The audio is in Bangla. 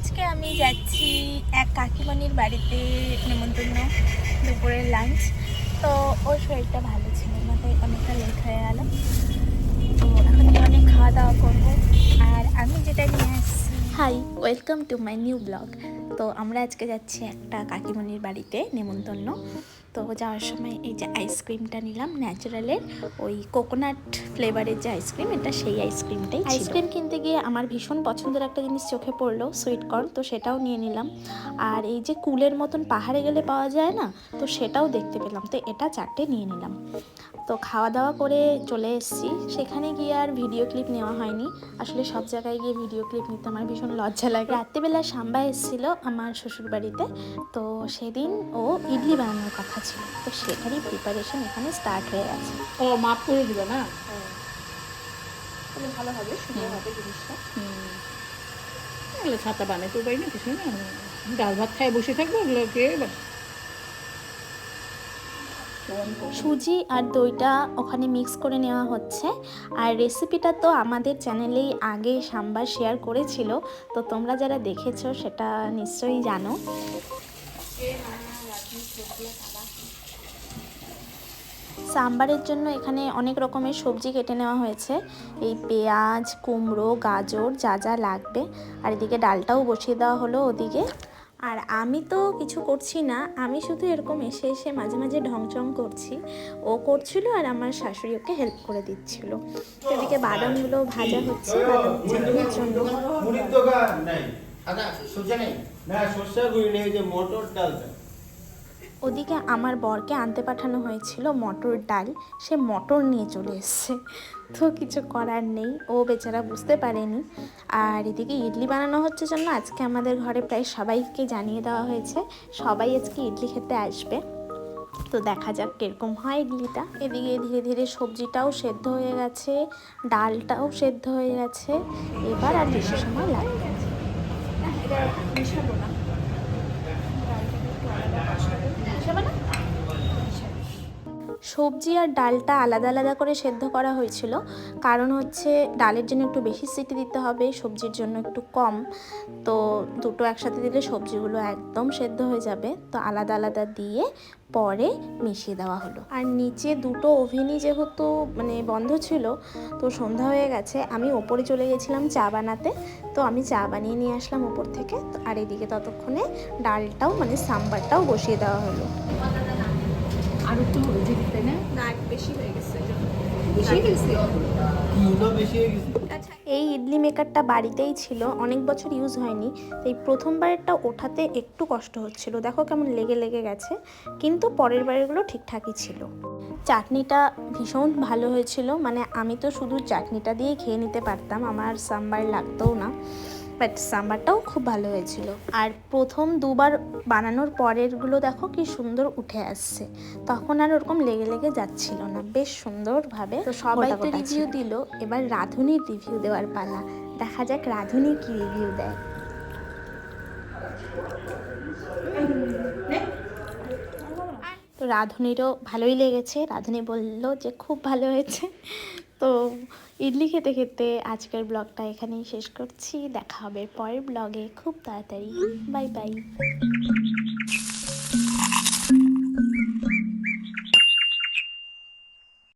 আজকে আমি যাচ্ছি এক কাকিমণির বাড়িতে নেমন্তন্ন দুপুরের লাঞ্চ। তো ওর শরীরটা ভালো ছিল না, তাই অনেকটা লেট হয়ে গেল। তো এখন গিয়ে অনেক খাওয়া দাওয়া করবো। আর আমি যেটা নিয়ে আসছি, hi, welcome to my new blog. তো আমরা আজকে যাচ্ছি একটা কাকিমণির বাড়িতে নেমন্তন্ন। তো যাওয়ার সময় এই যে আইসক্রিমটা নিলাম ন্যাচারালের, ওই কোকোনাট ফ্লেভারের যে আইসক্রিম, এটা সেই আইসক্রিমটাই। আইসক্রিম কিনতে গিয়ে আমার ভীষণ পছন্দের একটা জিনিস চোখে পড়লো, সুইট কর্ন, তো সেটাও নিয়ে নিলাম। আর এই যে কুলের মতন পাহাড়ে গেলে পাওয়া যায় না, তো সেটাও দেখতে পেলাম, তো এটা 4টে নিয়ে নিলাম। তো খাওয়া দাওয়া করে চলে এসেছি। সেখানে গিয়ে আর ভিডিও ক্লিপ নেওয়া হয়নি। আসলে সব জায়গায় গিয়ে ভিডিও ক্লিপ নিতে আমার ভীষণ লজ্জা লাগে। রাত্রেবেলা সাম্বা এসেছিলো আমার শ্বশুরবাড়িতে, তো সেদিন ও ইডলি বানানোর কথা ছিল, তো সেটারই প্রিপারেশন এখানে স্টার্ট হয়ে গেছে। ও মাপ করে দিবে না? তাহলে ভালো হবে, সুন্দর হবে জিনিসটা। এগুলো ছাতা বানাইতে পারি না, কিছু না, ডাল ভাত খায় বসে থাকবো, ওগুলোকে সুজি আর দইটা ওখানে মিক্স করে নেওয়া হচ্ছে। আর রেসিপিটা তো আমাদের চ্যানেলেই আগে সাম্বার শেয়ার করেছিল, তো তোমরা যারা দেখেছো সেটা নিশ্চয়ই জানো। সাম্বারের জন্য এখানে অনেক রকমের সবজি কেটে নেওয়া হয়েছে, এই পেঁয়াজ, কুমড়ো, গাজর, যা যা লাগবে। আর এদিকে ডালটাও বসিয়ে দেওয়া হলো ওদিকে। আর আমি তো কিছু করছি না, আমি শুধু এরকম এসে এসে মাঝে মাঝে ঢংচং করছি। ও করছিল আর আমার শাশুড়ি ওকে হেল্প করে দিচ্ছিল। তো এদিকে বাদামগুলো ভাজা হচ্ছে বাদাম চাটনির জন্য। মুড়ির দোকান নাই, আদা সরষে নেই, না সরষে গুঁড়ি নেই, যে মটর ডালটা। ওদিকে আমার বরকে আনতে পাঠানো হয়েছিল মটর ডাল, সে মটর নিয়ে চলে এসছে, তো কিছু করার নেই, ও বেচারা বুঝতে পারেনি। আর এদিকে ইডলি বানানো হচ্ছে জন্য আজকে আমাদের ঘরে প্রায় সবাইকে জানিয়ে দেওয়া হয়েছে সবাই আজকে ইডলি খেতে আসবে। তো দেখা যাক কীরকম হয় ইডলিটা। এদিকে ধীরে ধীরে সবজিটাও সেদ্ধ হয়ে গেছে, ডালটাও সেদ্ধ হয়ে গেছে, এবার আর বেশি সময় লাগবে না। সবজি আর ডালটা আলাদা আলাদা করে সেদ্ধ করা হয়েছিল, কারণ হচ্ছে ডালের জন্য একটু বেশি সিটি দিতে হবে, সবজির জন্য একটু কম। তো দুটো একসাথে দিলে সবজিগুলো একদম সেদ্ধ হয়ে যাবে, তো আলাদা আলাদা দিয়ে পরে মিশিয়ে দেওয়া হলো। আর নিচে দুটো ওভেনই যেহেতু বন্ধ ছিল, তো সন্ধ্যা হয়ে গেছে, আমি ওপরে চলে গেছিলাম চা বানাতে, তো আমি চা বানিয়ে নিয়ে আসলাম ওপর থেকে। আর এদিকে ততক্ষণে ডালটাও সাম্বারটাও বসিয়ে দেওয়া হলো। আর একটু হয়ে দিতে না, না বেশি হয়ে গেছে, বেশি গেছে। বেশি হয়ে গেছে। এই ইডলি মেকারটা বাড়িতেই ছিল, অনেক বছর ইউজ হয়নি, এই প্রথমবারেরটা ওঠাতে একটু কষ্ট হচ্ছিল, দেখো কেমন লেগে লেগে গেছে, কিন্তু পরের বারেরগুলো ঠিকঠাকই ছিল। চাটনিটা ভীষণ ভালো হয়েছিল, আমি তো শুধু চাটনিটা দিয়েই খেয়ে নিতে পারতাম, আমার সাম্বার লাগতোও না, বাট সাম্বারটাও খুব ভালো হয়েছিল। আর প্রথম দুবার বানানোর পরেরগুলো দেখো কি সুন্দর উঠে আসছে, তখন আর ওরকম লেগে লেগে যাচ্ছিল না, বেশ সুন্দরভাবে। তো সবাই তো রিভিউ দিল, এবার রাঁধুনির রিভিউ দেওয়ার পালা, দেখা যাক রাঁধুনি কি রিভিউ দেয়। তো রাঁধুনিরও ভালোই লেগেছে, রাঁধুনি বলল যে খুব ভালো হয়েছে। তো ইডলি খেতে খেতে আজকের ব্লগটা এখানেই শেষ করছি, দেখা হবে পরের ব্লগে খুব তাড়াতাড়ি। Bye bye.